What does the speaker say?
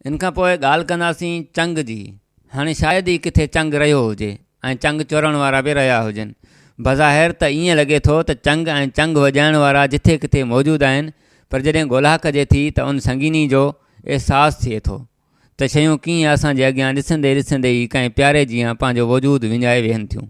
इन खां पोइ ॻाल्हि कंदासीं चंग जी। हाणे शायदि ई किथे चंग रहियो हुजे ऐं चंग चोरण वारा बि रहिया हुजनि। बज़ाहिर त ईअं लॻे थो त चंग ऐं चंग वॼाइण वारा जिथे किथे मौजूदु आहिनि, पर जॾहिं ॻोल्हा कजे थी त उन संगीनी जो अहसासु थिए थो त शयूं कीअं असांजे अॻियां ॾिसंदे ॾिसंदे ई कंहिं प्यारे जीअं पंहिंजो वजूदु विञाए वेहनि थियूं।